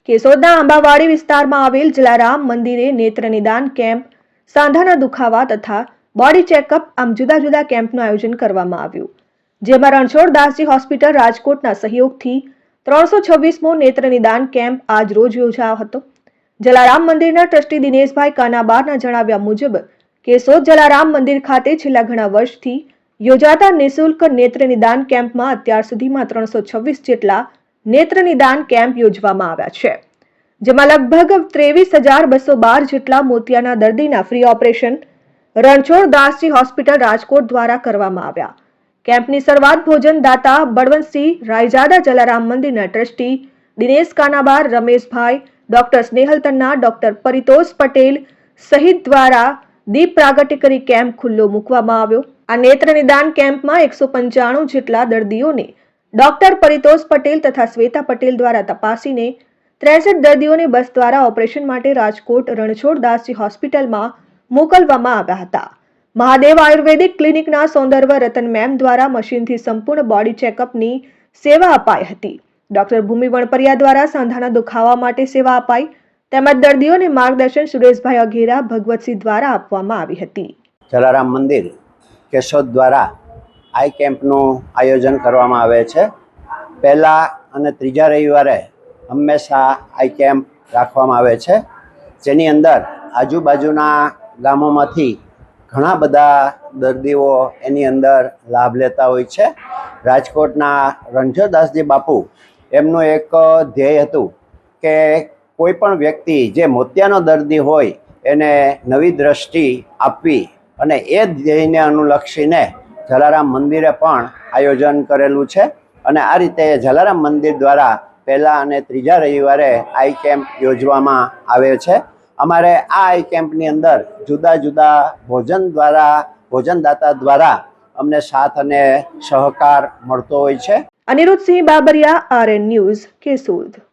કેશોદના આંબાવાડી વિસ્તારમાં આવેલ જલારામ મંદિરે નેત્ર નિદાન કેમ્પ, સાંધાના દુખાવા તથા બોડી ચેકઅપ આમ જુદા જુદા કેમ્પનું આયોજન કરવામાં આવ્યું, જેમાં રણછોડ દાસજી હોસ્પિટલ રાજકોટના સહયોગથી 326મો નેત્ર નિદાન કેમ્પ આજ રોજ યોજાયો હતો। જલારામ મંદિરના ટ્રસ્ટી દિનેશભાઈ કાનાબારના જણાવ્યા મુજબ કેશોદ જલારામ મંદિર ખાતે છેલ્લા ઘણા વર્ષથી યોજાતા નિઃશુલ્ક નેત્ર નિદાન કેમ્પમાં અત્યાર સુધીમાં 326 જેટલા નેત્ર નિદાન કેમ્પ યોજવામાં આવ્યા છે, જેમાં લગભગ 23,212 જેટલા મોતિયાના દર્દીના ફ્રી ઓપરેશન રણછોડ દાસજી હોસ્પિટલ રાજકોટ દ્વારા કરવામાં આવ્યા। કેમ્પની શરૂઆત ભોજન દાતા બળવંતસિંહ રાયજાદા જલારામ મંદિરના trustee Dinesh Kanabar, Rameshbhai, doctor Snehal Tanna, doctor Paritosh Patel સહિત દ્વારા દીપ પ્રાગટ્ય કરી કેમ્પ ખુલ્લો મૂકવામાં આવ્યો। આ નેત્ર નિદાન કેમ્પમાં 195 જેટલા દર્દીઓને ડોક્ટર પરિતોષ પટેલ તથા શ્વેતા પટેલ દ્વારા તપાસીને 63 દર્દીઓને બસ દ્વારા ઓપરેશન માટે રાજકોટ રણછોડ દાસજી હોસ્પિટલમાં મોકલવામાં આવ્યા હતા। મહાદેવ આયુર્વેદિક ક્લિનિકના સૌંદર્ય રતન મેમ દ્વારા મશીનથી સંપૂર્ણ બોડી ચેકઅપની સેવા અપાઈ હતી। ડોક્ટર ભૂમિ વણપરિયા દ્વારા સાંધાના દુખાવા માટે સેવા અપાઈ તેમજ દર્દીઓને માર્ગદર્શન સુરેશભાઈ અઘેરા, ભગવતસિંહ દ્વારા આપવામાં આવી હતી। જલારામ મંદિર કેશોદ દ્વારા આઈ કેમ્પનું આયોજન કરવામાં આવે છે। પહેલા અને ત્રીજા રવિવારે હંમેશા આઈ કેમ્પ રાખવામાં આવે છે, જેની અંદર આજુબાજુના ગામોમાંથી ઘણા બધા દર્દીઓ એની અંદર લાભ લેતા હોય છે। રાજકોટના રણછોડદાસજી બાપુ એમનું એક ધ્યેય હતું કે કોઈ પણ વ્યક્તિ જે મોતિયાનો દર્દી હોય એને નવી દ્રષ્ટિ આપવી, અને એ ધ્યેયને અનુલક્ષીને જલારામ મંદિરે પણ આયોજન કરેલું છે। અને આ રીતે જલારામ મંદિર દ્વારા પહેલા અને ત્રીજા રવિવારે આઈ કેમ્પ યોજવામાં આવે છે। અમારે આ આઈ કેમ્પની અંદર જુદા જુદા ભોજનદાતા દ્વારા અમને સાથ અને સહકાર મળતો હોય છે। Aniruddhsinh Babariya, RN news, Keshod.